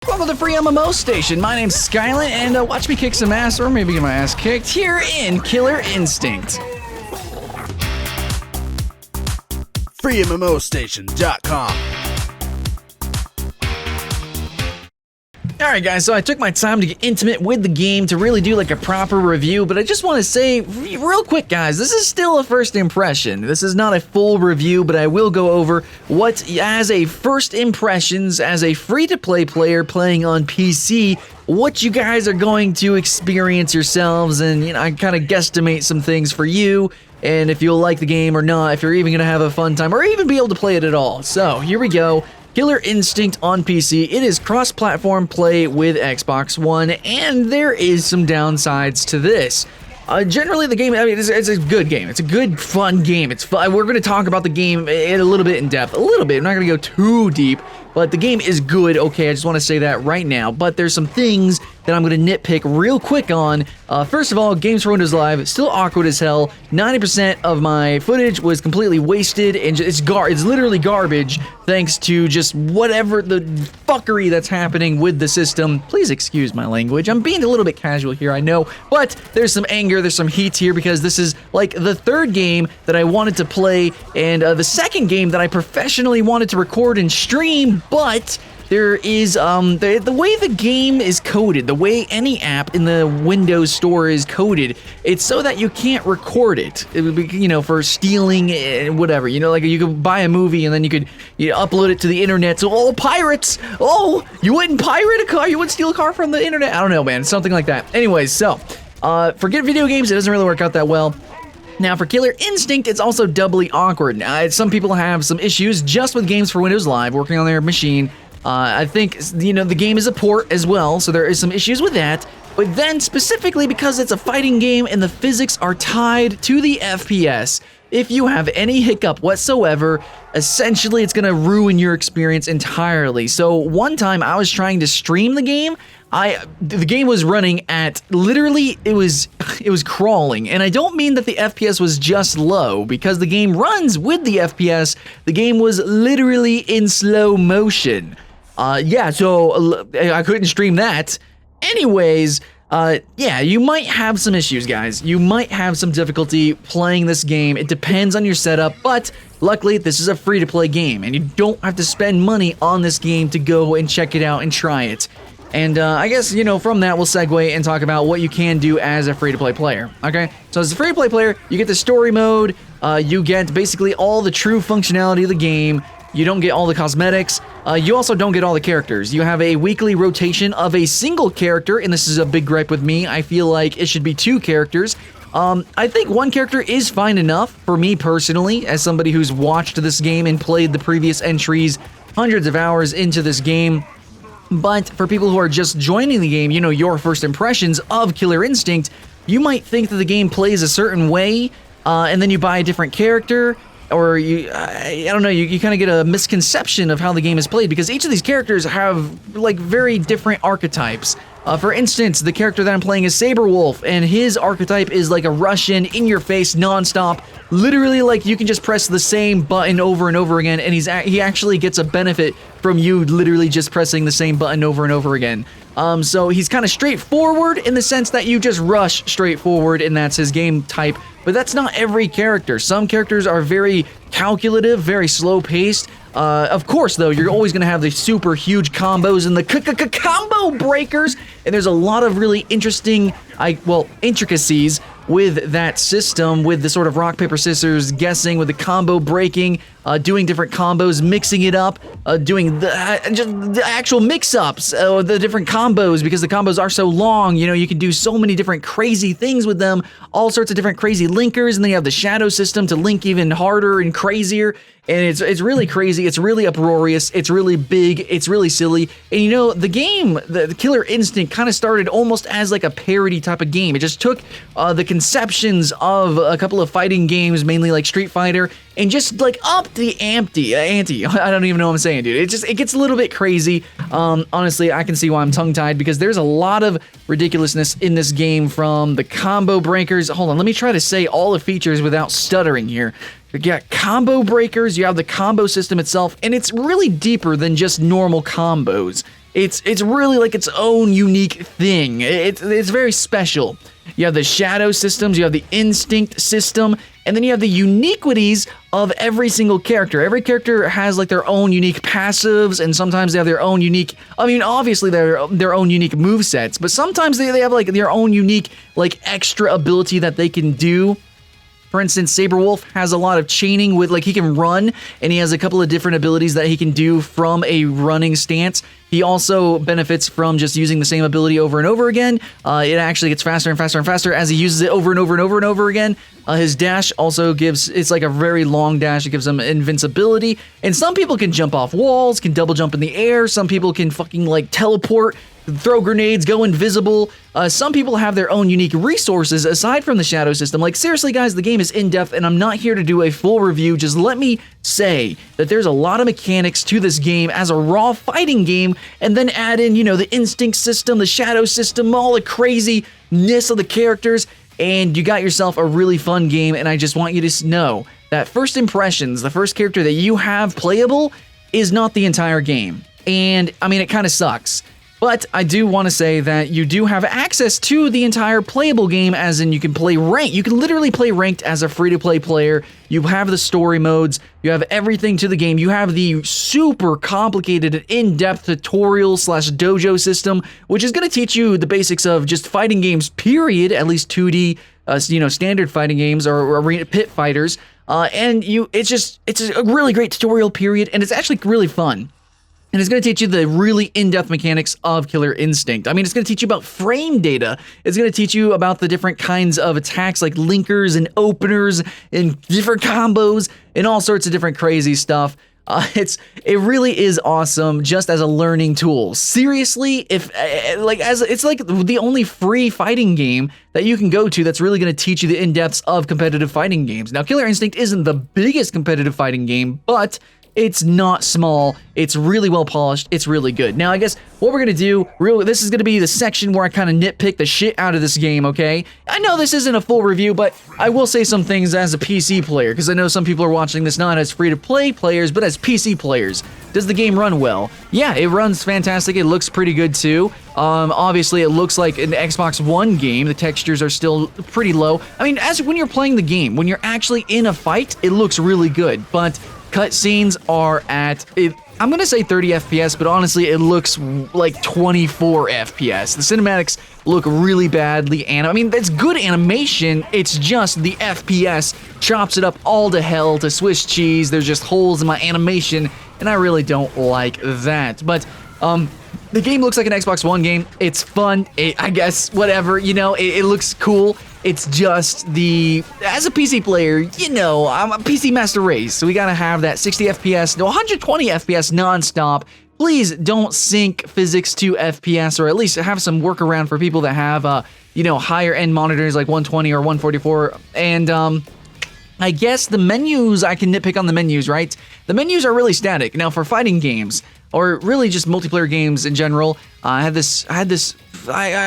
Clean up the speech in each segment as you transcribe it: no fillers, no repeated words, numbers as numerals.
Welcome to FreeMMOStation. My name's Skylant, and watch me kick some ass, or maybe get my ass kicked, here in Killer Instinct. FreeMMOStation.com. Alright guys, so I took my time to get intimate with the game to really do like a proper review, but I just want to say real quick guys, this is still a first impression. This is not a full review, but I will go over what, as a first impressions, as a free-to-play player playing on PC, what you guys are going to experience yourselves, and you know, I kind of guesstimate some things for you, and if you'll like the game or not, if you're even going to have a fun time, or even be able to play it at all. So, here we go. Killer Instinct on PC. It is cross-platform play with Xbox One, and there is some downsides to this. Generally, the game, I mean, it's a good game. It's a good, fun game. It's fun. We're going to talk about the game a little bit in depth. A little bit. I'm not going to go too deep, but the game is good. Okay, I just want to say that right now. But there's some things that I'm going to nitpick real quick on. First of all, Games for Windows Live, still awkward as hell. 90% of my footage was completely wasted, and it's literally garbage, thanks to just whatever the fuckery that's happening with the system. Please excuse my language. I'm being a little bit casual here, I know, but there's some anger, there's some heat here, because this is like the third game that I wanted to play, and the second game that I professionally wanted to record and stream, but there is, the way the game is coded, the way any app in the Windows Store is coded, it's so that you can't record it. It would be, you know, for stealing and whatever. You know, like you could buy a movie and then you could upload it to the internet. So, oh, pirates! Oh, you wouldn't pirate a car? You wouldn't steal a car from the internet? I don't know, man. Something like that. Anyways, so, forget video games. It doesn't really work out that well. Now, for Killer Instinct, it's also doubly awkward. Some people have some issues just with Games for Windows Live, working on their machine. I think, you know, the game is a port as well, so there is some issues with that. But then, specifically because it's a fighting game and the physics are tied to the FPS, if you have any hiccup whatsoever, essentially it's gonna ruin your experience entirely. So one time I was trying to stream the game, the game was running at, literally, it was crawling, and I don't mean that the FPS was just low, because the game runs with the FPS, the game was literally in slow motion. Yeah, so I couldn't stream that. Anyways, yeah, you might have some issues, guys. You might have some difficulty playing this game. It depends on your setup, but luckily, this is a free-to-play game, and you don't have to spend money on this game to go and check it out and try it. And I guess, you know, from that, we'll segue and talk about what you can do as a free-to-play player, okay? So as a free-to-play player, you get the story mode, you get basically all the true functionality of the game, you don't get all the cosmetics, you also don't get all the characters. You have a weekly rotation of a single character, and this is a big gripe with me. I feel like it should be 2 characters. I think 1 character is fine enough for me personally, as somebody who's watched this game and played the previous entries hundreds of hours into this game. But for people who are just joining the game, you know, your first impressions of Killer Instinct, you might think that the game plays a certain way, and then you buy a different character, or I don't know, you kind of get a misconception of how the game is played, because each of these characters have, like, very different archetypes. For instance, the character that I'm playing is Saberwolf, and his archetype is like a Russian, in-your-face, non-stop. Literally, like, you can just press the same button over and over again, and he actually gets a benefit from you literally just pressing the same button over and over again. So he's kind of straightforward in the sense that you just rush straight forward, and that's his game type. But that's not every character. Some characters are very calculative, very slow-paced. Of course, though, you're always going to have the super huge combos and the combo breakers, and there's a lot of really interesting, intricacies with that system, with the sort of rock, paper, scissors guessing, with the combo breaking, doing different combos, mixing it up, doing the actual mix-ups, the different combos, because the combos are so long, you know, you can do so many different crazy things with them, all sorts of different crazy linkers, and then you have the shadow system to link even harder and crazier, and it's really crazy, it's really uproarious, it's really big, it's really silly, and you know, the game, the Killer Instinct, kind of started almost as like a parody type of game. It just took the conceptions of a couple of fighting games, mainly like Street Fighter, and just like up the ante. I don't even know what I'm saying, dude. It gets a little bit crazy. Honestly, I can see why I'm tongue-tied, because there's a lot of ridiculousness in this game, from the combo breakers. Hold on, let me try to say all the features without stuttering here. You got combo breakers, you have the combo system itself, and it's really deeper than just normal combos. It's really like its own unique thing. It's very special. You have the shadow systems, you have the instinct system, and then you have the uniquities of every single character. Every character has like their own unique passives, and sometimes they have their own unique, I mean, obviously their own unique movesets, but sometimes they have like their own unique like extra ability that they can do. For instance, Saberwolf has a lot of chaining with, like, he can run, and he has a couple of different abilities that he can do from a running stance. He also benefits from just using the same ability over and over again. It actually gets faster and faster and faster as he uses it over and over and over and over again. His dash also gives, it's like a very long dash. It gives him invincibility. And some people can jump off walls, can double jump in the air. Some people can fucking, like, teleport, throw grenades, go invisible. Some people have their own unique resources aside from the shadow system. Like, seriously, guys, the game is in-depth, and I'm not here to do a full review. Just let me say that there's a lot of mechanics to this game as a raw fighting game, and then add in, you know, the instinct system, the shadow system, all the craziness of the characters, and you got yourself a really fun game. And I just want you to know that first impressions, the first character that you have playable, is not the entire game. And, I mean, it kind of sucks. But I do want to say that you do have access to the entire playable game, as in you can play ranked. You can literally play ranked as a free-to-play player. You have the story modes. You have everything to the game. You have the super complicated and in-depth tutorial slash dojo system, which is going to teach you the basics of just fighting games, period, at least 2D, standard fighting games or arena pit fighters. It's a really great tutorial, period, and it's actually really fun. And it's going to teach you the really in-depth mechanics of Killer Instinct. I mean, it's going to teach you about frame data. It's going to teach you about the different kinds of attacks like linkers and openers and different combos and all sorts of different crazy stuff. It really is awesome just as a learning tool. Seriously, it's like the only free fighting game that you can go to that's really going to teach you the in-depths of competitive fighting games. Now, Killer Instinct isn't the biggest competitive fighting game, but it's not small. It's really well polished. It's really good. Now, I guess what we're going to do, this is going to be the section where I kind of nitpick the shit out of this game, okay? I know this isn't a full review, but I will say some things as a PC player, because I know some people are watching this not as free-to-play players, but as PC players. Does the game run well? Yeah, it runs fantastic. It looks pretty good, too. Obviously, it looks like an Xbox One game. The textures are still pretty low. I mean, when you're playing the game, when you're actually in a fight, it looks really good, but cutscenes are at, I'm going to say 30 FPS, but honestly, it looks like 24 FPS. The cinematics look really badly, and I mean, that's good animation, it's just the FPS chops it up all to hell to Swiss cheese. There's just holes in my animation, and I really don't like that. But, the game looks like an Xbox One game. It's fun. I guess, whatever, you know, it looks cool. It's just as a PC player, you know, I'm a PC master race, so we gotta have that 60 FPS, no, 120 FPS nonstop. Please don't sync physics to FPS, or at least have some workaround for people that have, higher end monitors like 120 or 144. And, I guess the menus, I can nitpick on the menus, right? The menus are really static. Now, for fighting games, or really just multiplayer games in general, I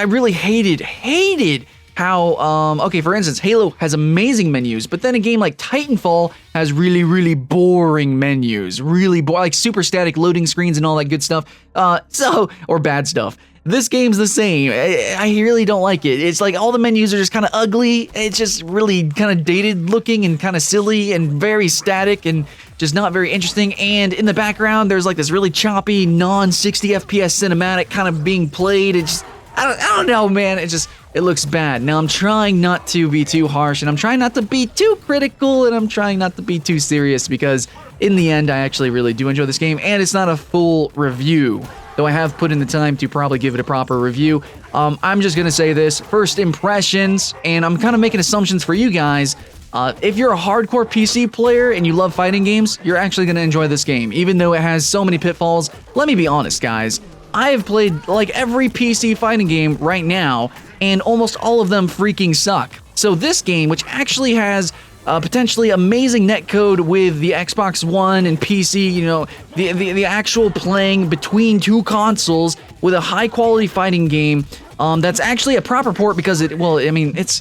really hated how, okay, for instance, Halo has amazing menus, but then a game like Titanfall has really, really boring menus, like super static loading screens and all that good stuff, or bad stuff. This game's the same. I really don't like it. It's like all the menus are just kind of ugly. It's just really kind of dated looking and kind of silly and very static and just not very interesting. And in the background, there's like this really choppy, non-60 FPS cinematic kind of being played. It just, I don't know, man. It looks bad. Now, I'm trying not to be too harsh, and I'm trying not to be too critical, and I'm trying not to be too serious, because in the end, I actually really do enjoy this game, and it's not a full review, though I have put in the time to probably give it a proper review. I'm just gonna say this, first impressions, and I'm kind of making assumptions for you guys. If you're a hardcore PC player and you love fighting games, you're actually gonna enjoy this game, even though it has so many pitfalls. Let me be honest, guys. I have played like every PC fighting game right now, and almost all of them freaking suck. So this game, which actually has potentially amazing netcode with the Xbox One and PC, you know, the actual playing between two consoles with a high quality fighting game, that's actually a proper port, because it's Windows,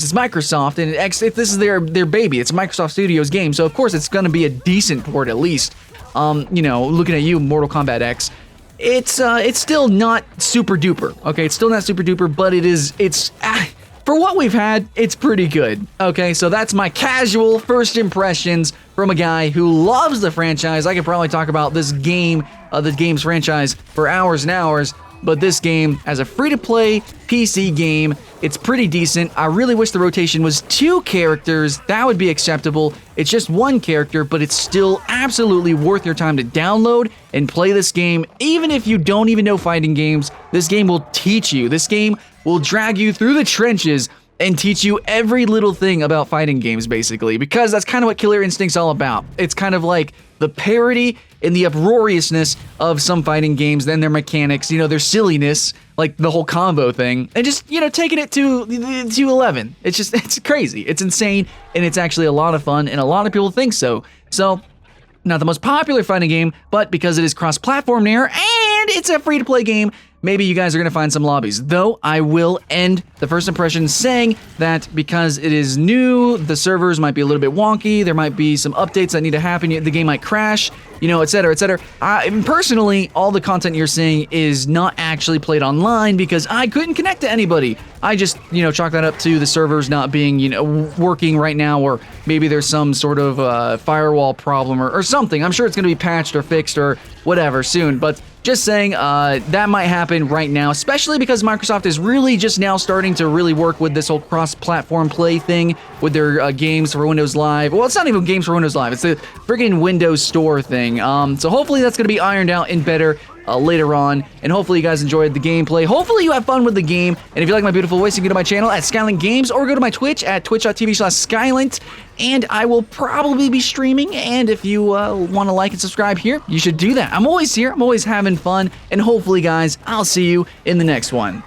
it's Microsoft, and this is their baby. It's a Microsoft Studios game, so of course it's going to be a decent port at least. Looking at you, Mortal Kombat X. it's still not super duper. Okay, it's still not super duper, but for what we've had, it's pretty good. Okay, so that's my casual first impressions from a guy who loves the franchise. I could probably talk about this game, the game's franchise, for hours and hours, but this game, as a free-to-play PC game, it's pretty decent. I really wish the rotation was 2 characters. That would be acceptable. It's just 1 character, but it's still absolutely worth your time to download and play this game. Even if you don't even know fighting games, this game will teach you. This game will drag you through the trenches and teach you every little thing about fighting games, basically, because that's kind of what Killer Instinct's all about. It's kind of like the parody and the uproariousness of some fighting games, then their mechanics, their silliness, like the whole combo thing, and just, taking it to 11. It's crazy. It's insane, and it's actually a lot of fun, and a lot of people think so. So, not the most popular fighting game, but because it is cross-platform now, and it's a free-to-play game, maybe you guys are going to find some lobbies. Though, I will end the first impression saying that because it is new, the servers might be a little bit wonky, there might be some updates that need to happen, the game might crash, etc., etc. Personally, all the content you're seeing is not actually played online because I couldn't connect to anybody. I just, chalk that up to the servers not being, working right now, or maybe there's some sort of firewall problem or something. I'm sure it's going to be patched or fixed or whatever soon, but just saying that might happen right now, especially because Microsoft is really just now starting to really work with this whole cross-platform play thing with their games for Windows Live. Well, it's not even games for Windows Live. It's the friggin' Windows Store thing. So hopefully that's going to be ironed out and better later on, and hopefully you guys enjoyed the gameplay. Hopefully you have fun with the game, and if you like my beautiful voice, you can go to my channel at Skylint Games, or go to my Twitch at twitch.tv/Skylint, and I will probably be streaming, and if you want to like and subscribe here, you should do that. I'm always here, I'm always having fun, and hopefully guys, I'll see you in the next one.